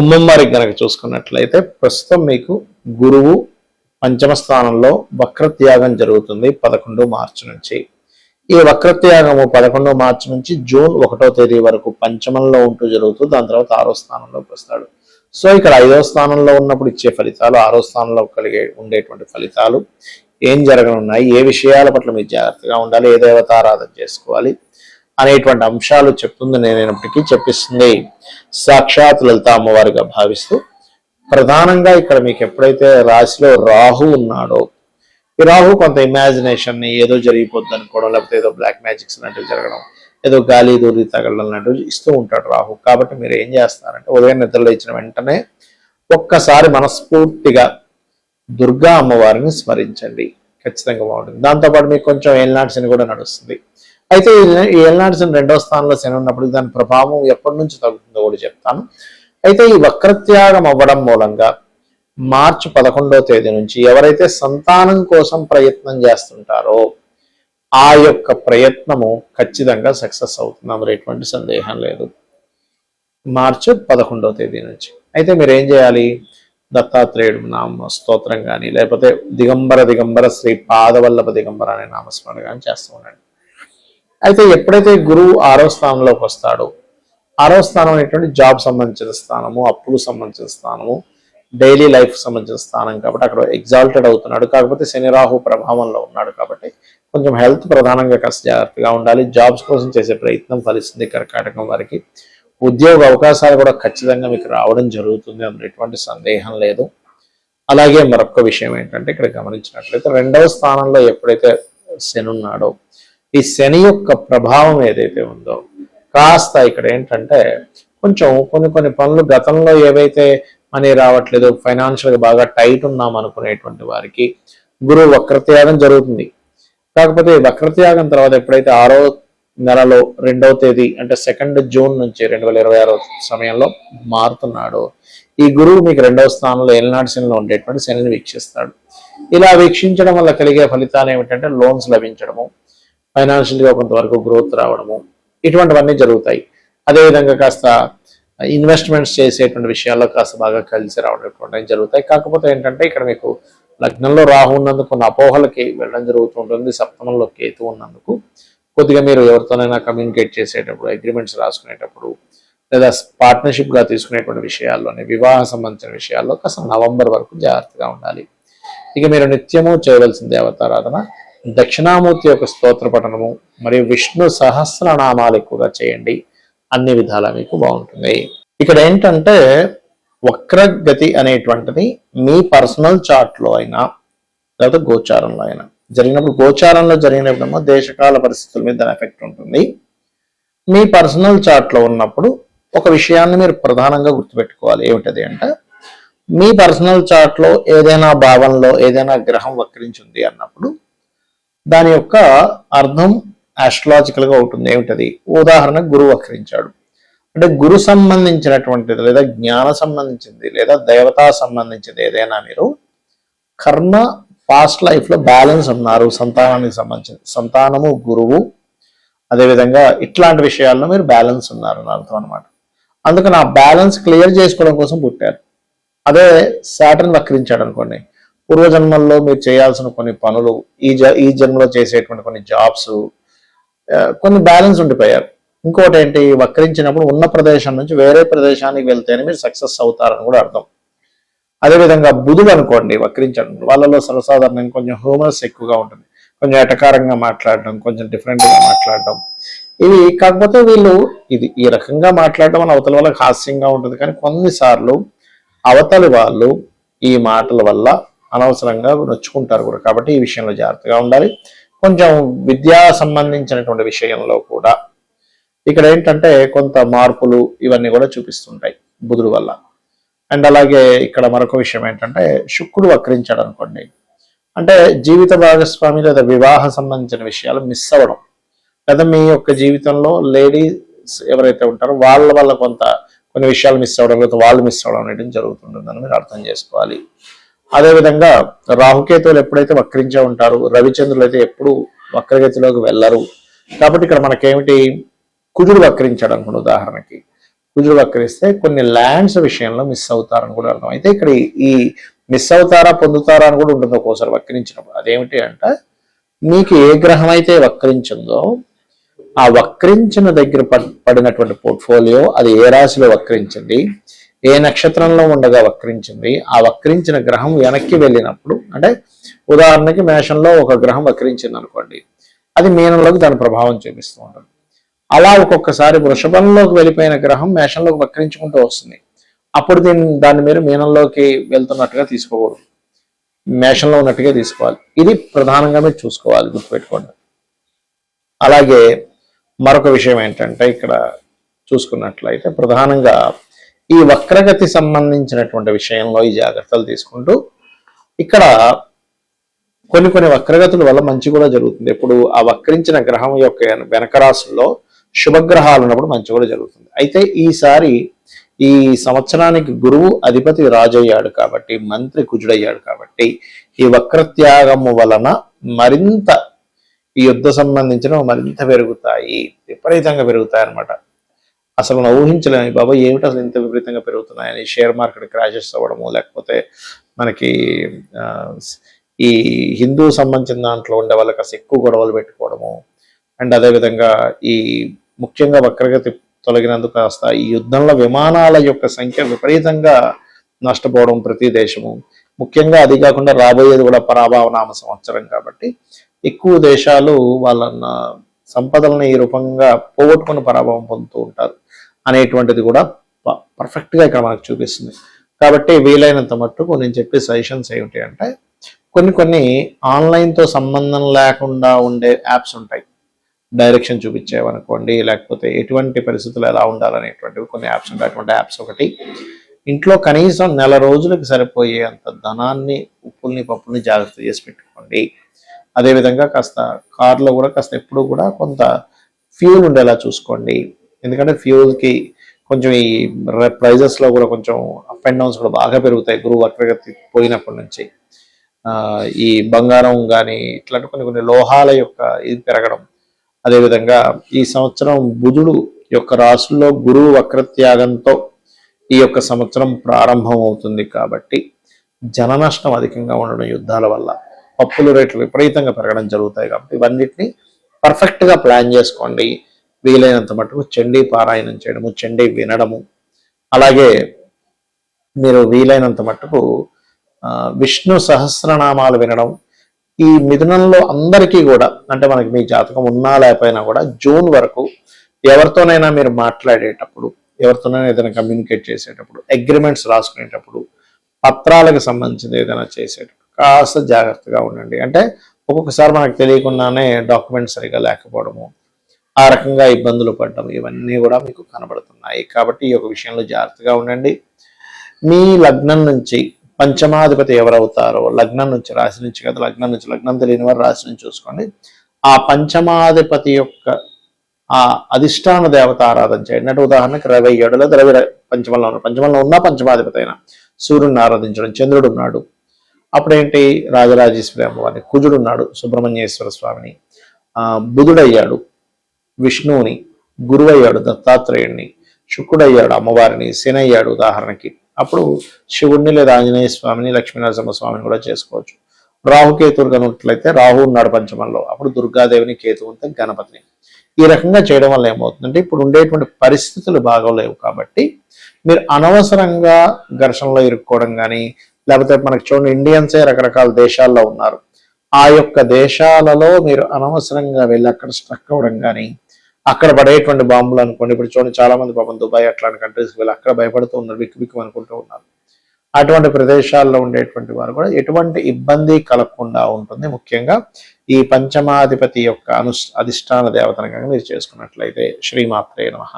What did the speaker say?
కుంభం వారికి గనక చూసుకున్నట్లయితే ప్రస్తుతం మీకు గురువు పంచమ స్థానంలో వక్రత్యాగం జరుగుతుంది 11 మార్చి నుంచి. ఈ వక్రత్యాగము 11 మార్చి నుంచి జూన్ 1వ తేదీ వరకు పంచమంలో ఉంటూ జరుగుతుంది. దాని తర్వాత 6వ స్థానంలోకి వస్తాడు. సో ఇక్కడ 5వ స్థానంలో ఉన్నప్పుడు ఇచ్చే ఫలితాలు, 6వ స్థానంలో ఉండేటువంటి ఫలితాలు ఏం జరగనున్నాయి, ఏ విషయాల పట్ల మీరు జాగ్రత్తగా ఉండాలి, ఏ దేవతారాధన చేసుకోవాలి అనేటువంటి అంశాలు చెప్తుంది. నేనైనప్పటికీ చెప్పిస్తుంది సాక్షాత్ లలిత అమ్మవారిగా భావిస్తూ, ప్రధానంగా ఇక్కడ మీకు ఎప్పుడైతే రాశిలో రాహు ఉన్నాడో, ఈ రాహు కొంత ఇమాజినేషన్ ని ఏదో జరిగిపోద్ది అనుకోవడం, లేకపోతే ఏదో బ్లాక్ మ్యాజిక్స్ లాంటివి జరగడం, ఏదో గాలి దూరి తగలడం లాంటివి ఇస్తూ ఉంటాడు రాహు. కాబట్టి మీరు ఏం చేస్తారంటే ఉదయం నిద్రలో ఇచ్చిన వెంటనే ఒక్కసారి మనస్ఫూర్తిగా దుర్గా అమ్మవారిని స్మరించండి, ఖచ్చితంగా బాగుంటుంది. దాంతోపాటు మీకు కొంచెం ఏలినాటి శని కూడా నడుస్తుంది. అయితే ఈ ఏలినాటి శని 2వ స్థానంలో శని ఉన్నప్పుడు దాని ప్రభావం ఎప్పటి నుంచి తగ్గుతుందో కూడా చెప్తాను. అయితే ఈ వక్రత్యాగం అవ్వడం మూలంగా మార్చి 11వ తేదీ నుంచి ఎవరైతే సంతానం కోసం ప్రయత్నం చేస్తుంటారో ఆ యొక్క ప్రయత్నము ఖచ్చితంగా సక్సెస్ అవుతుంది, అందులో ఎటువంటి సందేహం లేదు. మార్చి 11వ తేదీ నుంచి. అయితే మీరు ఏం చేయాలి, దత్తాత్రేయుడు నామ స్తోత్రం కానీ, లేకపోతే దిగంబర శ్రీ పాదవల్లభ దిగంబర అనే నామస్మరణ కానీ చేస్తూ ఉండండి. అయితే ఎప్పుడైతే గురువు 6వ స్థానంలోకి వస్తాడో, 6వ స్థానం అనేటువంటి జాబ్ సంబంధించిన స్థానము, అప్పులు సంబంధించిన స్థానము, డైలీ లైఫ్ సంబంధించిన స్థానం కాబట్టి అక్కడ ఎగ్జాల్టెడ్ అవుతున్నాడు. కాకపోతే శని రాహు ప్రభావంలో ఉన్నాడు కాబట్టి కొంచెం హెల్త్ ప్రధానంగా కాస్త జాగ్రత్తగా ఉండాలి. జాబ్స్ కోసం చేసే ప్రయత్నం ఫలిస్తుంది. కర్కాటకం వారికి ఉద్యోగ అవకాశాలు కూడా ఖచ్చితంగా మీకు రావడం జరుగుతుంది, అందులో ఎటువంటి సందేహం లేదు. అలాగే మరొక విషయం ఏంటంటే ఇక్కడ గమనించినట్లయితే 2వ స్థానంలో ఎప్పుడైతే శని ఉన్నాడో, ఈ శని యొక్క ప్రభావం ఏదైతే ఉందో కాస్త ఇక్కడ ఏంటంటే కొంచెం కొన్ని పనులు గతంలో ఏవైతే మనీ రావట్లేదు, ఫైనాన్షియల్గా బాగా టైట్ ఉన్నాం అనుకునేటువంటి వారికి గురువు వక్రత్యాగం జరుగుతుంది. కాకపోతే వక్రత్యాగం తర్వాత ఎప్పుడైతే 6వ నెలలో 2వ తేదీ అంటే 2 జూన్ నుంచి 2026 సమయంలో మారుతున్నాడో, ఈ గురువు మీకు 2వ స్థానంలో ఏలినాటి శనిలో ఉండేటువంటి శనిని వీక్షిస్తాడు. ఇలా వీక్షించడం వల్ల కలిగే ఫలితాలు ఏమిటంటే లోన్స్ లభించడము, ఫైనాన్షియల్గా కొంతవరకు గ్రోత్ రావడము, ఇటువంటివన్నీ జరుగుతాయి. అదేవిధంగా కాస్త ఇన్వెస్ట్మెంట్స్ చేసేటువంటి విషయాల్లో కాస్త బాగా కలిసి రావడం జరుగుతాయి. కాకపోతే ఏంటంటే ఇక్కడ మీకు లగ్నంలో రాహు ఉన్నందుకు కొన్ని అపోహలకి వెళ్ళడం జరుగుతూ ఉంటుంది. సప్తమంలో కేతు ఉన్నందుకు కొద్దిగా మీరు ఎవరితోనైనా కమ్యూనికేట్ చేసేటప్పుడు, అగ్రిమెంట్స్ రాసుకునేటప్పుడు, లేదా పార్ట్నర్షిప్గా తీసుకునేటువంటి విషయాల్లోనే, వివాహ సంబంధించిన విషయాల్లో కాస్త నవంబర్ వరకు జాగ్రత్తగా ఉండాలి. ఇక మీరు నిత్యము చేయవలసిన దేవతారాధన దక్షిణామూర్తి యొక్క స్తోత్ర పఠనము మరియు విష్ణు సహస్రనామాలు ఎక్కువగా చేయండి. అన్ని విధాలా మీకు బాగుంటుంది. ఇక్కడ ఏంటంటే వక్రగతి అనేటువంటిది మీ పర్సనల్ చార్ట్లో అయినా లేకపోతే గోచారంలో అయినా జరిగినప్పుడు, గోచారంలో జరిగినప్పుడేమో దేశకాల పరిస్థితుల మీద దాని ఎఫెక్ట్ ఉంటుంది. మీ పర్సనల్ చార్ట్లో ఉన్నప్పుడు ఒక విషయాన్ని మీరు ప్రధానంగా గుర్తుపెట్టుకోవాలి. ఏమిటది అంటే మీ పర్సనల్ చార్ట్లో ఏదైనా భావంలో ఏదైనా గ్రహం వక్రించింది అన్నప్పుడు దాని యొక్క అర్థం ఆస్ట్రాలజికల్ గా ఉంటుంది. ఏమిటది? ఉదాహరణకు గురువు వక్రించాడు అంటే గురు సంబంధించినటువంటిది లేదా జ్ఞాన సంబంధించింది లేదా దేవతా సంబంధించింది ఏదైనా మీరు కర్మ పాస్ట్ లైఫ్ లో బ్యాలెన్స్ ఉన్నారు, సంతానానికి సంబంధించిన సంతానము గురువు, అదేవిధంగా ఇట్లాంటి విషయాల్లో మీరు బ్యాలెన్స్ ఉన్నారు అని అర్థం అనమాట. అందుకని ఆ బ్యాలెన్స్ క్లియర్ చేసుకోవడం కోసం పుట్టారు. అదే సాటర్న్ వక్రించాడు అనుకోండి, పూర్వజన్మల్లో మీరు చేయాల్సిన కొన్ని పనులు ఈ జన్మలో చేసేటువంటి కొన్ని జాబ్స్ కొన్ని బ్యాలెన్స్ ఉండిపోయారు. ఇంకోటి ఏంటి, వక్రించినప్పుడు ఉన్న ప్రదేశం నుంచి వేరే ప్రదేశానికి వెళ్తేనే మీరు సక్సెస్ అవుతారని కూడా అర్థం. అదేవిధంగా బుధుడు అనుకోండి వక్రించడం, వాళ్ళలో సర్వసాధారణంగా కొంచెం హ్యూమరస్ ఎక్కువగా ఉంటుంది, కొంచెం ఎటకారంగా మాట్లాడడం, కొంచెం డిఫరెంట్గా మాట్లాడడం, ఇవి కాకపోతే వీళ్ళు ఈ రకంగా మాట్లాడడం వల్ల అవతల వాళ్ళకి హాస్యంగా ఉంటుంది. కానీ కొన్నిసార్లు అవతలి వాళ్ళు ఈ మాటల వల్ల అనవసరంగా నొచ్చుకుంటారు కూడా. కాబట్టి ఈ విషయంలో జాగ్రత్తగా ఉండాలి. కొంచెం విద్యా సంబంధించినటువంటి విషయంలో కూడా ఇక్కడ ఏంటంటే కొంత మార్పులు ఇవన్నీ కూడా చూపిస్తుంటాయి బుధుడు వల్ల. అండ్ అలాగే ఇక్కడ మరొక విషయం ఏంటంటే శుక్రుడు వక్రించాడు అనుకోండి, అంటే జీవిత భాగస్వామి లేదా వివాహ సంబంధించిన విషయాలు మిస్ అవ్వడం, లేదా మీ యొక్క జీవితంలో లేడీస్ ఎవరైతే ఉంటారో వాళ్ళ వల్ల కొన్ని విషయాలు మిస్ అవ్వడం, లేదా వాళ్ళు మిస్ అవ్వడం అనేది జరుగుతుంటుందని మీరు అర్థం చేసుకోవాలి. అదేవిధంగా రాహుకేతువులు ఎప్పుడైతే వక్రించే ఉంటారు, రవిచంద్రులు అయితే ఎప్పుడు వక్రగతిలోకి వెళ్ళరు. కాబట్టి ఇక్కడ మనకేమిటి, కుజుడు వక్రించాడు అనుకోండి, ఉదాహరణకి కుజుడు వక్రిస్తే కొన్ని ల్యాండ్స్ విషయంలో మిస్ అవుతారని కూడా అర్థం. అయితే ఇక్కడ ఈ మిస్ అవుతారా పొందుతారా అని కూడా ఉంటుంది ఒక్కోసారి వక్రించినప్పుడు. అదేమిటి అంటే మీకు ఏ గ్రహం అయితే వక్రించిందో ఆ వక్రించిన దగ్గర పడినటువంటి పోర్ట్ఫోలియో అది ఏ రాశిలో వక్రించింది, ఏ నక్షత్రంలో ఉండగా వక్రించింది, ఆ వక్రించిన గ్రహం వెనక్కి వెళ్ళినప్పుడు, అంటే ఉదాహరణకి మేషంలో ఒక గ్రహం వక్రించింది అనుకోండి, అది మీనంలోకి దాని ప్రభావం చూపిస్తూ ఉంటుంది. అలా ఒక్కొక్కసారి వృషభంలోకి వెళ్ళిపోయిన గ్రహం మేషంలోకి వక్రించుకుంటూ వస్తుంది. అప్పుడు దాన్ని మీరు మీనంలోకి వెళ్తున్నట్టుగా తీసుకోకూడదు, మేషంలో ఉన్నట్టుగా తీసుకోవాలి. ఇది ప్రధానంగా మీరు చూసుకోవాలి, గుర్తుపెట్టుకోండి. అలాగే మరొక విషయం ఏంటంటే ఇక్కడ చూసుకున్నట్లయితే ప్రధానంగా ఈ వక్రగతి సంబంధించినటువంటి విషయంలో ఈ జాగ్రత్తలు తీసుకుంటూ ఇక్కడ కొన్ని వక్రగతుల వల్ల మంచి కూడా జరుగుతుంది. ఇప్పుడు ఆ వక్రించిన గ్రహం యొక్క వెనక రాశుల్లో శుభగ్రహాలు ఉన్నప్పుడు మంచి కూడా జరుగుతుంది. అయితే ఈసారి ఈ సంవత్సరానికి గురువు అధిపతి రాజయ్యాడు కాబట్టి, మంత్రి కుజుడయ్యాడు కాబట్టి ఈ వక్రత్యాగము వలన మరింత ఈ యుద్ధ సంబంధించినవి మరింత పెరుగుతాయి, విపరీతంగా పెరుగుతాయి అనమాట. అసలు మనం ఊహించలేము బాబా ఏమిటి అసలు ఇంత విపరీతంగా పెరుగుతున్నాయని. షేర్ మార్కెట్ క్రాషెస్ అవ్వడము, లేకపోతే మనకి ఈ హిందూ సంబంధించిన దాంట్లో ఉండే వాళ్ళకి అసలు ఎక్కువ గొడవలు పెట్టుకోవడము, అండ్ అదేవిధంగా ఈ ముఖ్యంగా వక్రగతి తొలగినందుకు కాస్త ఈ యుద్ధంలో విమానాల యొక్క సంఖ్య విపరీతంగా నష్టపోవడం ప్రతి దేశము. ముఖ్యంగా అది కాకుండా రాబోయేది కూడా పరాభవనామ సంవత్సరం కాబట్టి ఎక్కువ దేశాలు వాళ్ళ సంపదలను ఈ రూపంగా పోగొట్టుకుని పరాభవం పొందుతూ ఉంటారు అనేటువంటిది కూడా పర్ఫెక్ట్గా ఇక్కడ మనకు చూపిస్తుంది. కాబట్టి వీలైనంత మట్టుకు నేను చెప్పే సజెషన్స్ ఏమిటి అంటే కొన్ని ఆన్లైన్తో సంబంధం లేకుండా ఉండే యాప్స్ ఉంటాయి, డైరెక్షన్ చూపించేవనుకోండి, లేకపోతే ఎటువంటి పరిస్థితులు ఎలా ఉండాలనేటువంటివి కొన్ని యాప్స్ ఉంటాయి. అటువంటి యాప్స్ ఒకటి, ఇంట్లో కనీసం నెల రోజులకు సరిపోయే అంత ధనాన్ని, ఉప్పుల్ని పప్పుల్ని జాగ్రత్త చేసి పెట్టుకోండి. అదేవిధంగా కాస్త కార్లో కూడా కాస్త ఎప్పుడు కూడా కొంత ఫ్యూల్ ఉండేలా చూసుకోండి. ఎందుకంటే ఫ్యూల్కి కొంచెం ఈ ప్రైజెస్లో కూడా కొంచెం అప్ అండ్ డౌన్స్ కూడా బాగా పెరుగుతాయి గురువు వక్రగతి పోయినప్పటి నుంచి. ఈ బంగారం కానీ ఇట్లాంటి కొన్ని లోహాల యొక్క ఇది పెరగడం. అదేవిధంగా ఈ సంవత్సరం బుధుడు యొక్క రాశుల్లో గురువు వక్రత్యాగంతో ఈ యొక్క సంవత్సరం ప్రారంభం అవుతుంది కాబట్టి జన నష్టం అధికంగా ఉండడం యుద్ధాల వల్ల, పప్పుల రేట్లు విపరీతంగా పెరగడం జరుగుతాయి. కాబట్టి ఇవన్నిటిని పర్ఫెక్ట్గా ప్లాన్ చేసుకోండి. వీలైనంత మటుకు చండీ పారాయణం చేయడము, చండీ వినడము, అలాగే మీరు వీలైనంత మటుకు విష్ణు సహస్రనామాలు వినడం. ఈ మిథునంలో అందరికీ కూడా, అంటే మనకి మీ జాతకం ఉన్నా లేకపోయినా కూడా జూన్ వరకు ఎవరితోనైనా మీరు మాట్లాడేటప్పుడు, ఎవరితోనైనా ఏదైనా కమ్యూనికేట్ చేసేటప్పుడు, అగ్రిమెంట్స్ రాసుకునేటప్పుడు, పత్రాలకు సంబంధించింది ఏదైనా చేసేటప్పుడు కాస్త జాగ్రత్తగా ఉండండి. అంటే ఒక్కొక్కసారి మనకు తెలియకుండానే డాక్యుమెంట్స్ సరిగా లేకపోవడము, ఆ రకంగా ఇబ్బందులు పడడం, ఇవన్నీ కూడా మీకు కనబడుతున్నాయి. కాబట్టి ఈ యొక్క విషయంలో జాగ్రత్తగా ఉండండి. మీ లగ్నం నుంచి పంచమాధిపతి ఎవరవుతారో, లగ్నం నుంచి, రాశి నుంచి కదా, లగ్నం తెలియని వారు రాశి నుంచి చూసుకోండి. ఆ పంచమాధిపతి యొక్క ఆ అధిష్టాన దేవత ఆరాధన చేయండి. అంటే ఉదాహరణకి 27లో రవి పంచమంలో ఉన్న పంచమాధిపతి అయినా సూర్యుడిని ఆరాధించడం. చంద్రుడు ఉన్నాడు, అప్పుడేంటి రాజరాజేశ్వరి అమ్మవారిని, కుజుడు ఉన్నాడు సుబ్రహ్మణ్యేశ్వర స్వామిని, బుధుడయ్యాడు విష్ణువుని, గురువయ్యాడు దత్తాత్రేయుడిని, శుక్రుడయ్యాడు అమ్మవారిని, శని అయ్యాడు ఉదాహరణకి. అప్పుడు శివుడిని లేదా ఆంజనేయ స్వామిని, లక్ష్మీనరసింహ స్వామిని కూడా చేసుకోవచ్చు. రాహుకేతువులు కనున్నట్లయితే రాహు ఉన్నాడు పంచమంలో, అప్పుడు దుర్గాదేవిని, కేతువుతో గణపతిని. ఈ రకంగా చేయడం వల్ల ఏమవుతుందంటే ఇప్పుడు ఉండేటువంటి పరిస్థితులు బాగోలేవు కాబట్టి మీరు అనవసరంగా ఘర్షణలో ఇరుక్కోవడం కానీ, లేకపోతే మనకు చూడండి ఇండియన్సే రకరకాల దేశాల్లో ఉన్నారు, ఆ యొక్క దేశాలలో మీరు అనవసరంగా వెళ్ళి అక్కడ స్ట్రక్ అవ్వడం కానీ, అక్కడ పడేటువంటి బాంబులు అనుకోండి. ఇప్పుడు చూడండి చాలా మంది పాపం దుబాయ్ అట్లాంటి కంట్రీస్కి వెళ్ళి అక్కడ భయపడుతూ ఉన్నారు, బిక్కు అనుకుంటూ ఉన్నారు. అటువంటి ప్రదేశాల్లో ఉండేటువంటి వారు కూడా ఎటువంటి ఇబ్బంది కలగకుండా ఉంటుంది. ముఖ్యంగా ఈ పంచమాధిపతి యొక్క అధిష్టాన దేవతను కనుక మీరు చేసుకున్నట్లయితే. శ్రీమాత్రే నమః.